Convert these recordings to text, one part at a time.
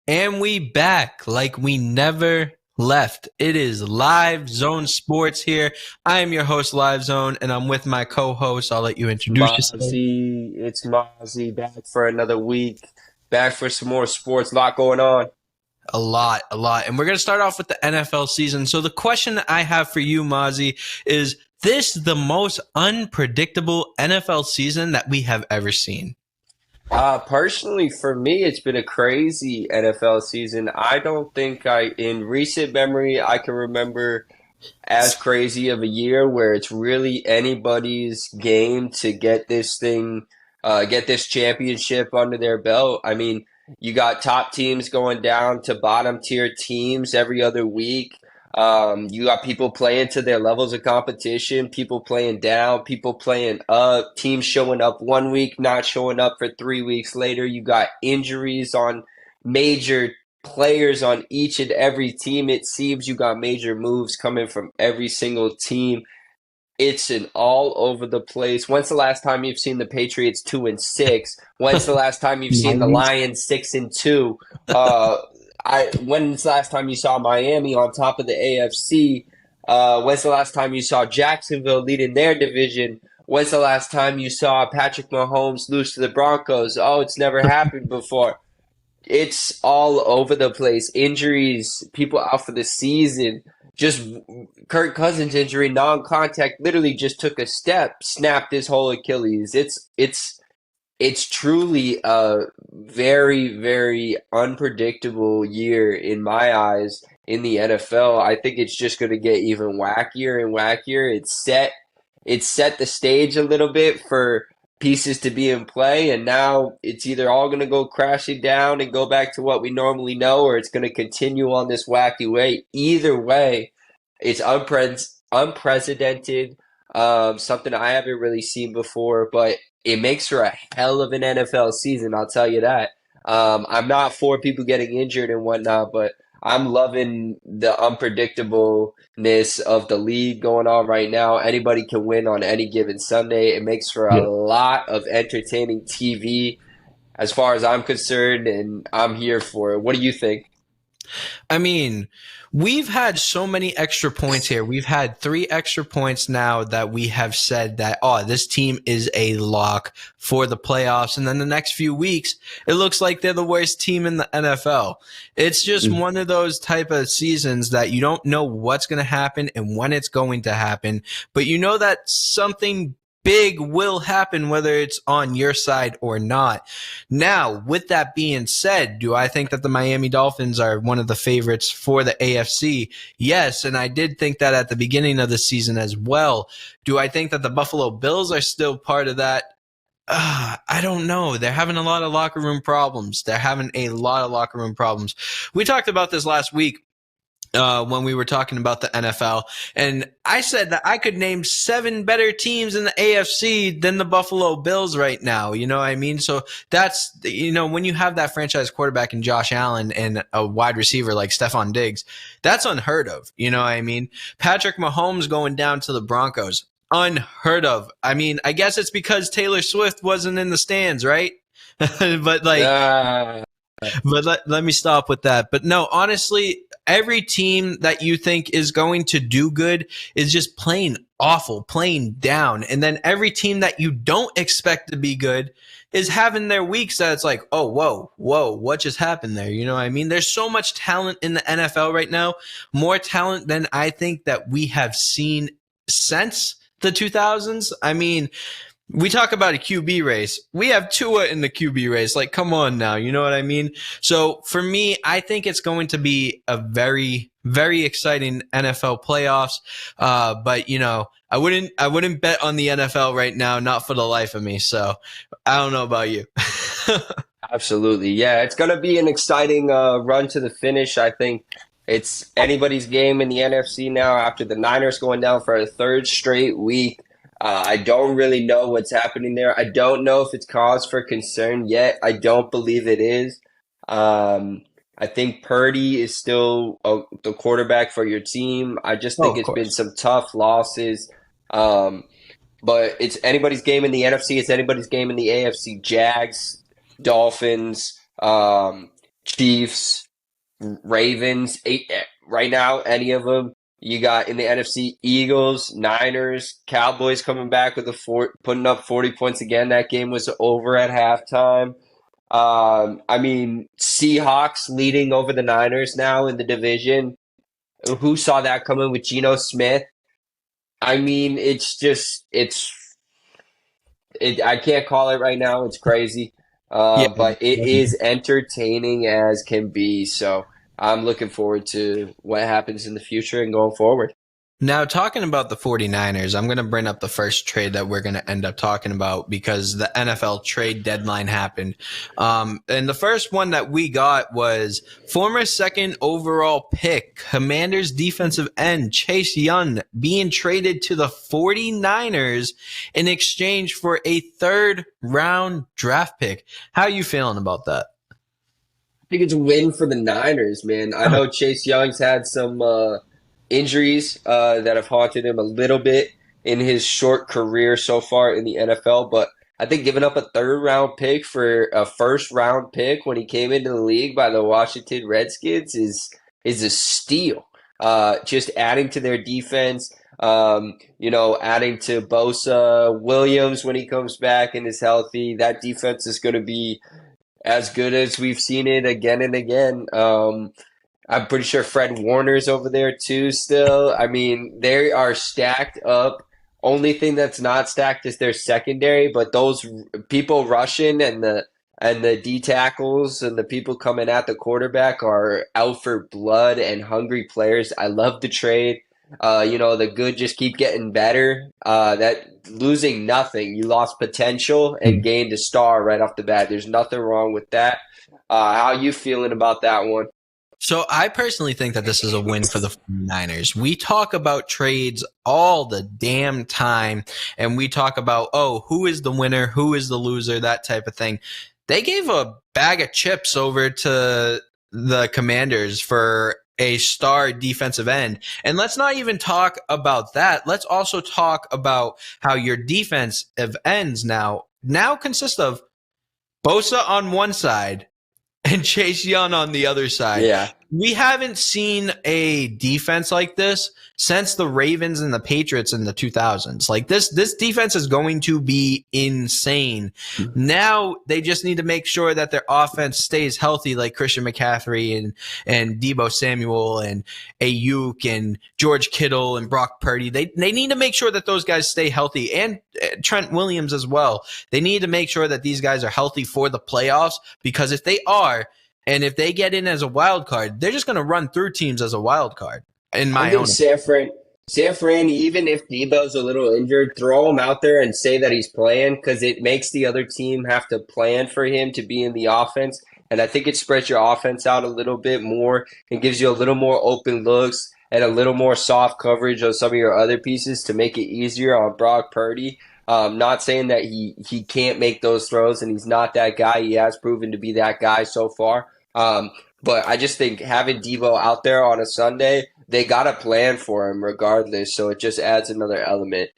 And we back like we never left. It is Live Zone Sports here. I am your host, Live Zone, and I'm with my co-host. I'll let you introduce yourself. It's Mozzie back for another week, back for some more sports. Lot going on. A lot. And we're going to start off with the NFL season. So the question that I have for you, Mozzie, is this the most unpredictable NFL season that we have ever seen? Personally, for me, it's been a crazy NFL season. I don't think in recent memory, I can remember as crazy of a year where it's really anybody's game to get this championship under their belt. I mean, you got top teams going down to bottom tier teams every other week. You got people playing to their levels of competition, people playing down, people playing up, teams showing up one week, not showing up for 3 weeks later. You got injuries on major players on each and every team. It seems you got major moves coming from every single team. It's an all over the place. When's the last time you've seen the Patriots 2-6? When's the last time you've seen the 90s? Lions 6-2? Uh, when's the last time you saw Miami on top of the AFC? When's the last time you saw Jacksonville leading their division? When's the last time you saw Patrick Mahomes lose to the Broncos? Oh, it's never happened before. It's all over the place. Injuries, people out for the season. Just Kirk Cousins injury, non-contact, literally just took a step, snapped his whole Achilles. It's truly a very, very unpredictable year in my eyes in the NFL. I think it's just going to get even wackier and wackier. It's set the stage a little bit for pieces to be in play, and now it's either all going to go crashing down and go back to what we normally know, or it's going to continue on this wacky way. Either way, it's unprecedented, something I haven't really seen before, but it makes for a hell of an NFL season, I'll tell you that. I'm not for people getting injured and whatnot, but I'm loving the unpredictableness of the league going on right now. Anybody can win on any given Sunday. It makes for a lot of entertaining TV as far as I'm concerned, and I'm here for it. What do you think? I mean, we've had so many extra points here. We've had 3 extra points now that we have said that, oh, this team is a lock for the playoffs. And then the next few weeks, it looks like they're the worst team in the NFL. It's just one of those type of seasons that you don't know what's going to happen and when it's going to happen, but you know that something big will happen, whether it's on your side or not. Now, with that being said, do I think that the Miami Dolphins are one of the favorites for the AFC? Yes, and I did think that at the beginning of the season as well. Do I think that the Buffalo Bills are still part of that? I don't know. They're having a lot of locker room problems. We talked about this last week when we were talking about the NFL. And I said that I could name 7 better teams in the AFC than the Buffalo Bills right now. You know what I mean? So that's, when you have that franchise quarterback in Josh Allen and a wide receiver like Stephon Diggs, that's unheard of. You know what I mean? Patrick Mahomes going down to the Broncos, unheard of. I mean, I guess it's because Taylor Swift wasn't in the stands, right? but like, Uh, but let me stop with that. But no, honestly, every team that you think is going to do good is just playing awful, playing down. And then every team that you don't expect to be good is having their weeks that it's like, oh, whoa, what just happened there? You know what I mean? There's so much talent in the NFL right now, more talent than I think that we have seen since the 2000s. I mean, we talk about a QB race. We have Tua in the QB race. Like, come on now. You know what I mean? So for me, I think it's going to be a very, very exciting NFL playoffs. But I wouldn't bet on the NFL right now, not for the life of me. So I don't know about you. Absolutely. Yeah, it's going to be an exciting run to the finish. I think it's anybody's game in the NFC now after the Niners going down for a third straight week. I don't really know what's happening there. I don't know if it's cause for concern yet. I don't believe it is. I think Purdy is still the quarterback for your team. I just Oh, think of it's been course. some tough losses. Um, but it's anybody's game in the NFC. It's anybody's game in the AFC. Jags, Dolphins. Chiefs, Ravens, right now, any of them. You got in the NFC, Eagles, Niners, Cowboys coming back with putting up 40 points again. That game was over at halftime. I mean, Seahawks leading over the Niners now in the division. Who saw that coming with Geno Smith? I mean, I can't call it right now. It's crazy. Yeah. But it is entertaining as can be. So I'm looking forward to what happens in the future and going forward. Now, talking about the 49ers, I'm going to bring up the first trade that we're going to end up talking about because the NFL trade deadline happened. And the first one that we got was former second overall pick, Commanders defensive end Chase Young, being traded to the 49ers in exchange for a third round draft pick. How are you feeling about that? I think it's a win for the Niners, man. I know Chase Young's had some injuries that have haunted him a little bit in his short career so far in the NFL, but I think giving up a third round pick for a first round pick when he came into the league by the Washington Redskins is a steal. Just adding to their defense, adding to Bosa, Williams when he comes back and is healthy. That defense is going to be as good as we've seen it again and again. I'm pretty sure Fred Warner's over there too still. I mean, they are stacked up. Only thing that's not stacked is their secondary, but those people rushing and the D tackles and the people coming at the quarterback are out for blood and hungry players. I love the trade. The good just keep getting better. That losing nothing. You lost potential and gained a star right off the bat. There's nothing wrong with that. How you feeling about that one? So I personally think that this is a win for the 49ers. We talk about trades all the damn time, and we talk about, who is the winner, who is the loser, that type of thing. They gave a bag of chips over to the Commanders for a star defensive end. And let's not even talk about that. Let's also talk about how your defensive ends now consist of Bosa on one side and Chase Young on the other side. Yeah. We haven't seen a defense like this since the Ravens and the Patriots in the 2000s. Like this defense is going to be insane. Now they just need to make sure that their offense stays healthy, like Christian McCaffrey and Deebo Samuel and Ayuk and George Kittle and Brock Purdy. They need to make sure that those guys stay healthy, and Trent Williams as well. They need to make sure that these guys are healthy for the playoffs, because if they are, and if they get in as a wild card, they're just going to run through teams as a wild card. In my own, San Fran, even if Debo's a little injured, throw him out there and say that he's playing, because it makes the other team have to plan for him to be in the offense. And I think it spreads your offense out a little bit more and gives you a little more open looks and a little more soft coverage on some of your other pieces to make it easier on Brock Purdy. Not saying that he can't make those throws and he's not that guy. He has proven to be that guy so far. But I just think having Deebo out there on a Sunday, they got a plan for him regardless. So it just adds another element.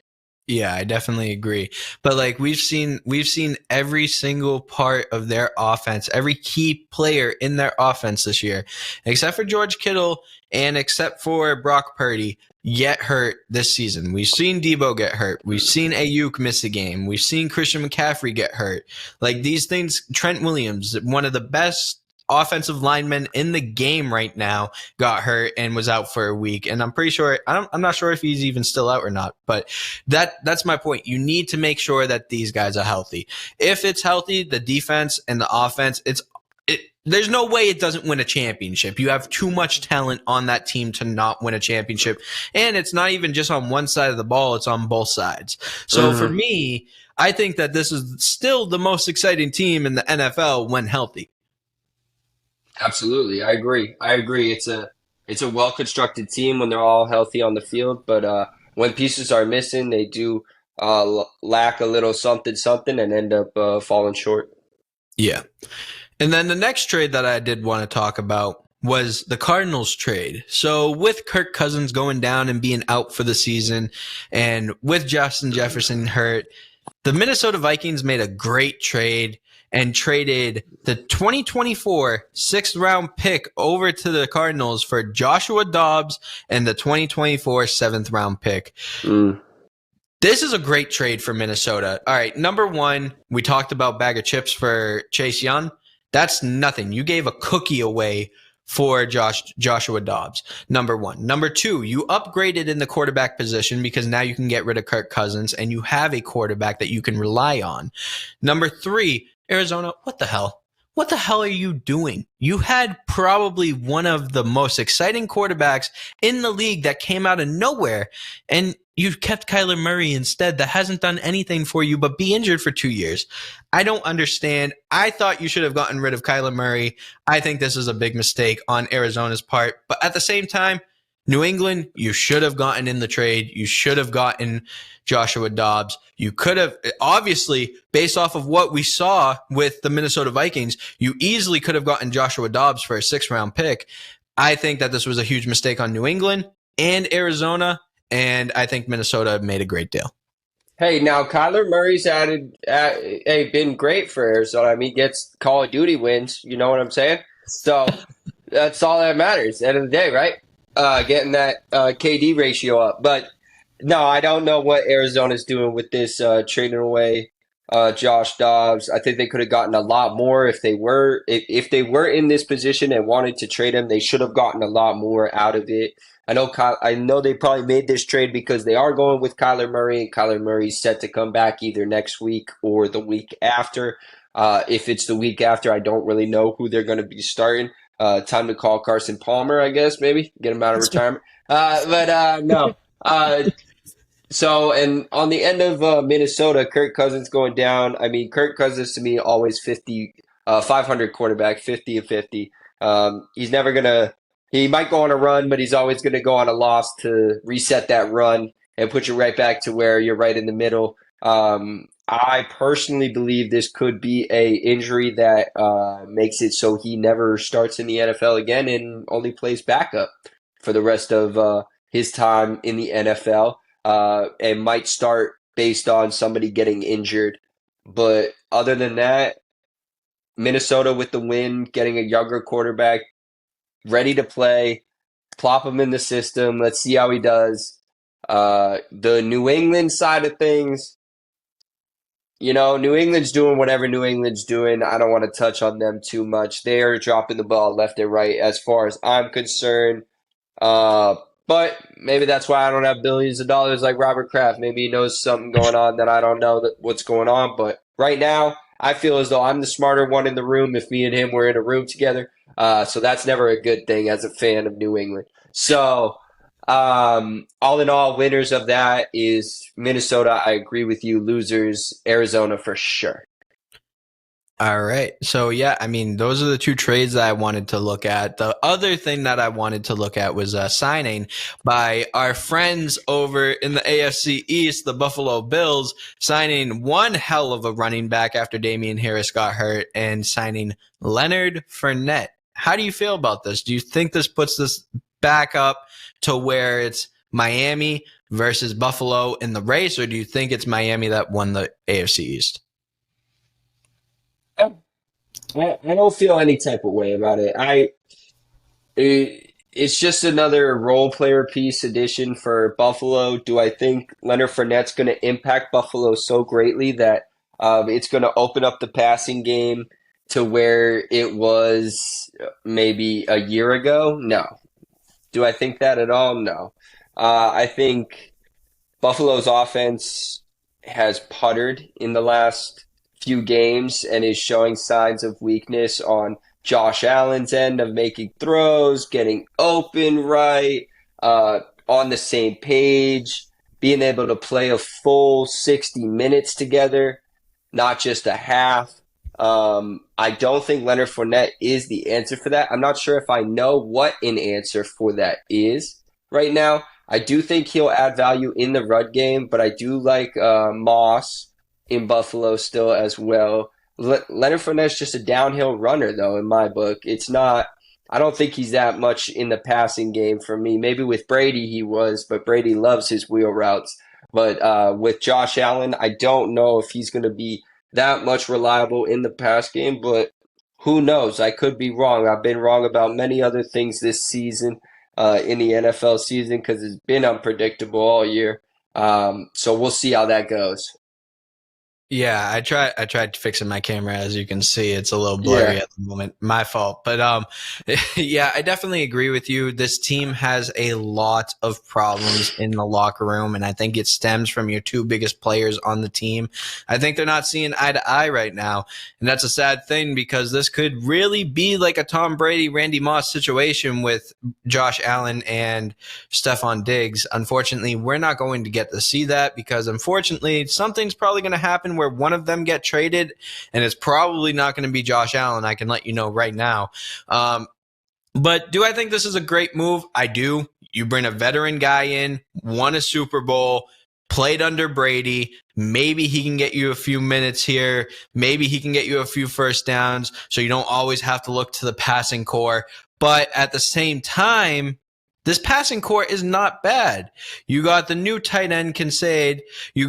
Yeah, I definitely agree. But like we've seen every single part of their offense, every key player in their offense this year, except for George Kittle and except for Brock Purdy, get hurt this season. We've seen Deebo get hurt. We've seen Ayuk miss a game. We've seen Christian McCaffrey get hurt. Like these things, Trent Williams, one of the best offensive linemen in the game right now, got hurt and was out for a week. And I'm pretty sure, I'm not sure if he's even still out or not, but that's my point. You need to make sure that these guys are healthy. If it's healthy, the defense and the offense, there's no way it doesn't win a championship. You have too much talent on that team to not win a championship. And it's not even just on one side of the ball, it's on both sides. So for me, I think that this is still the most exciting team in the NFL when healthy. Absolutely. I agree. It's a well-constructed team when they're all healthy on the field, but when pieces are missing, they do lack a little something and end up falling short. Yeah. And then the next trade that I did want to talk about was the Cardinals trade. So with Kirk Cousins going down and being out for the season, and with Justin Jefferson hurt, the Minnesota Vikings made a great trade. and traded the 2024 sixth round pick over to the Cardinals for Joshua Dobbs and the 2024 seventh round pick. This is a great trade for Minnesota. All right, number one, we talked about bag of chips for Chase Young. That's nothing. You gave a cookie away for Joshua Dobbs, number one. Number two, you upgraded in the quarterback position because now you can get rid of Kirk Cousins and you have a quarterback that you can rely on. Number three, Arizona, what the hell? What the hell are you doing? You had probably one of the most exciting quarterbacks in the league that came out of nowhere, and you've kept Kyler Murray instead that hasn't done anything for you but be injured for 2 years. I don't understand. I thought you should have gotten rid of Kyler Murray. I think this is a big mistake on Arizona's part. But at the same time, New England, you should have gotten in the trade. You should have gotten Joshua Dobbs. You could have, obviously, based off of what we saw with the Minnesota Vikings, you easily could have gotten Joshua Dobbs for a sixth-round pick. I think that this was a huge mistake on New England and Arizona, and I think Minnesota made a great deal. Hey, now Kyler Murray's been great for Arizona. I mean, he gets Call of Duty wins. You know what I'm saying? So that's all that matters. End of the day, right? Getting that KD ratio up. But no, I don't know what Arizona's doing with this trading away Josh Dobbs. I think they could have gotten a lot more if they were in this position and wanted to trade him. They should have gotten a lot more out of it. I know they probably made this trade because they are going with Kyler Murray, and Kyler Murray's set to come back either next week or the week after. If it's the week after, I don't really know who they're going to be starting. Time to call Carson Palmer, I guess, maybe. Get him out of retirement. No. So, and on the end of Minnesota, Kirk Cousins going down. I mean, Kirk Cousins to me always 500 quarterback, 50 of 50. He's never going to – he might go on a run, but he's always going to go on a loss to reset that run and put you right back to where you're right in the middle. I personally believe this could be a injury that makes it so he never starts in the NFL again and only plays backup for the rest of his time in the NFL, and might start based on somebody getting injured. But other than that, Minnesota with the win, getting a younger quarterback, ready to play, plop him in the system. Let's see how he does. The New England side of things, you know, New England's doing whatever New England's doing. I don't want to touch on them too much. They are dropping the ball left and right as far as I'm concerned. But maybe that's why I don't have billions of dollars like Robert Kraft. Maybe he knows something going on that I don't know what's going on. But right now, I feel as though I'm the smarter one in the room if me and him were in a room together. So that's never a good thing as a fan of New England. So all in all, winners of that is Minnesota. I agree with you. Losers, Arizona for sure. All right. So, yeah, I mean, those are the two trades that I wanted to look at. The other thing that I wanted to look at was a signing by our friends over in the AFC East, the Buffalo Bills, signing one hell of a running back after Damian Harris got hurt and signing Leonard Fournette. How do you feel about this? Do you think this puts this back up to where it's Miami versus Buffalo in the race, or do you think it's Miami that won the AFC East? I don't feel any type of way about it. It's just another role player piece addition for Buffalo. Do I think Leonard Fournette's going to impact Buffalo so greatly that it's going to open up the passing game to where it was maybe a year ago? No. Do I think that at all? No. I think Buffalo's offense has puttered in the last few games and is showing signs of weakness on Josh Allen's end of making throws, getting open right, on the same page, being able to play a full 60 minutes together, not just a half. I don't think Leonard Fournette is the answer for that. I'm not sure if I know what an answer for that is right now. I do think he'll add value in the run game, but I do like Moss in Buffalo still as well. Leonard Fournette's just a downhill runner, though, in my book. It's not – I don't think he's that much in the passing game for me. Maybe with Brady he was, but Brady loves his wheel routes. But with Josh Allen, I don't know if he's going to be that much reliable in the pass game, but who knows? I could be wrong. I've been wrong about many other things this season, in the NFL season, because it's been unpredictable all year. So we'll see how that goes. Yeah, I tried fixing my camera. As you can see, it's a little Yeah, blurry at the moment. My fault. But yeah, I definitely agree with you. This team has a lot of problems in the locker room, and I think it stems from your two biggest players on the team. I think they're not seeing eye to eye right now, and that's a sad thing because this could really be like a Tom Brady, Randy Moss situation with Josh Allen and Stephon Diggs. Unfortunately, we're not going to get to see that because unfortunately, something's probably going to happen where one of them get traded, and it's probably not going to be Josh Allen. I can let you know right now. But do I think this is a great move? I do. You bring a veteran guy in, won a Super Bowl, played under Brady. Maybe he can get you a few minutes here. Maybe he can get you a few first downs so you don't always have to look to the passing core. But at the same time, this passing core is not bad. You got the new tight end Kincaid. You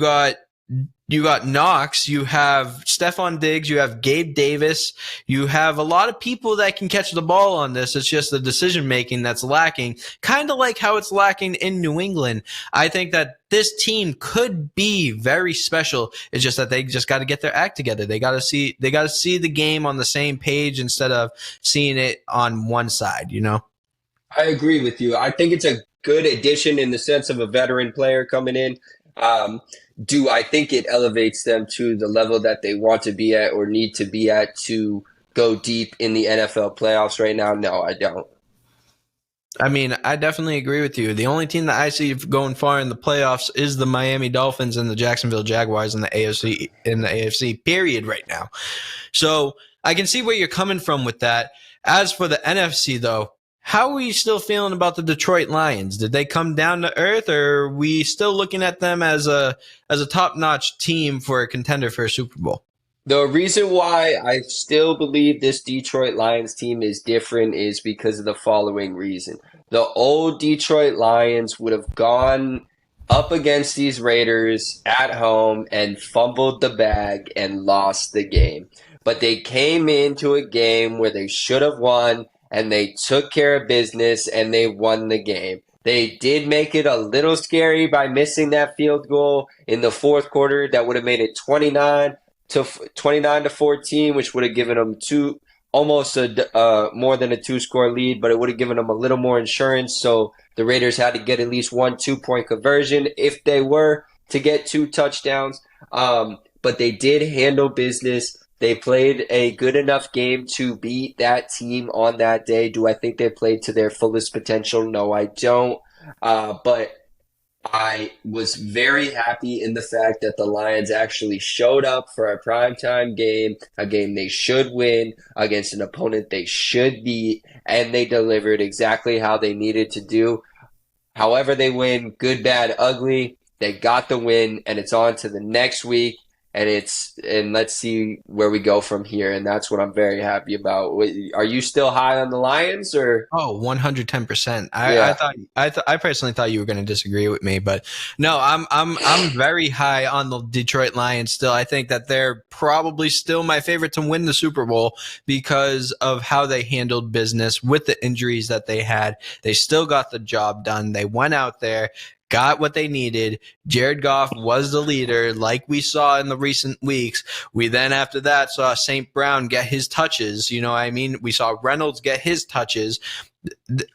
got Knox, you have Stephon Diggs, you have Gabe Davis, you have a lot of people that can catch the ball on this. It's just the decision making that's lacking, kind of like how it's lacking in New England. I think that this team could be very special. It's just that they just got to get their act together. They got to see the game on the same page instead of seeing it on one side, you know? I agree with you. I think it's a good addition in the sense of a veteran player coming in. Um, do I think it elevates them to the level that they want to be at or need to be at to go deep in the NFL playoffs right now? No, I don't. I mean, I definitely agree with you. The only team that I see going far in the playoffs is the Miami Dolphins and the Jacksonville Jaguars in the AFC period right now. So I can see where you're coming from with that. As for the NFC though, how are we still feeling about the Detroit Lions? Did they come down to earth, or are we still looking at them as a top-notch team for a contender for a Super Bowl? The reason why I still believe this Detroit Lions team is different is because of the following reason. The old Detroit Lions would have gone up against these Raiders at home and fumbled the bag and lost the game. But they came into a game where they should have won and they took care of business and they won the game. They did make it a little scary by missing that field goal in the fourth quarter that would have made it 29 to 14, which would have given them almost a more than a two-score lead, but it would have given them a little more insurance. So the Raiders had to get at least 1 2-point conversion if they were to get 2 touchdowns. But they did handle business. They played a good enough game to beat that team on that day. Do I think they played to their fullest potential? No, I don't. But I was very happy in the fact that the Lions actually showed up for a primetime game, a game they should win against an opponent they should beat, and they delivered exactly how they needed to do. However they win, good, bad, ugly, they got the win, and it's on to the next week. And let's see where we go from here. And that's what I'm very happy about. Are you still high on the Lions or? Oh, 110%. Yeah, I personally thought you were going to disagree with me, but no, I'm very high on the Detroit Lions still. I think that they're probably still my favorite to win the Super Bowl because of how they handled business with the injuries that they had. They still got the job done. They went out there, got what they needed. Jared Goff was the leader, like we saw in the recent weeks. We then, after that, saw St. Brown get his touches. You know what I mean? We saw Reynolds get his touches.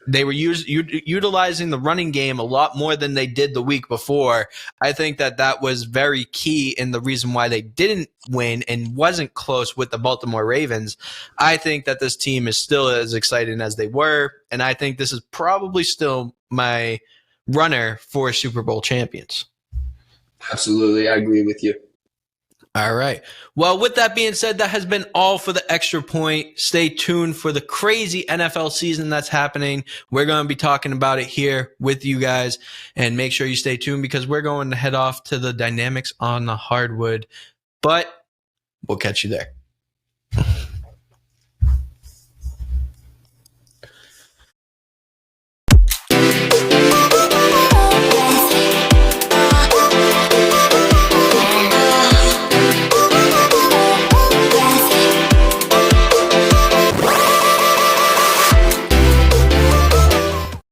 They were utilizing the running game a lot more than they did the week before. I think that was very key in the reason why they didn't win and wasn't close with the Baltimore Ravens. I think that this team is still as exciting as they were, and I think this is probably still my runner for Super Bowl champions. absolutely. I agree with you. All right. Well, with that being said, that has been all for the Extra Point. Stay tuned for the crazy NFL season that's happening. We're going to be talking about it here with you guys, and make sure you stay tuned because we're going to head off to the dynamics on the hardwood, but we'll catch you there.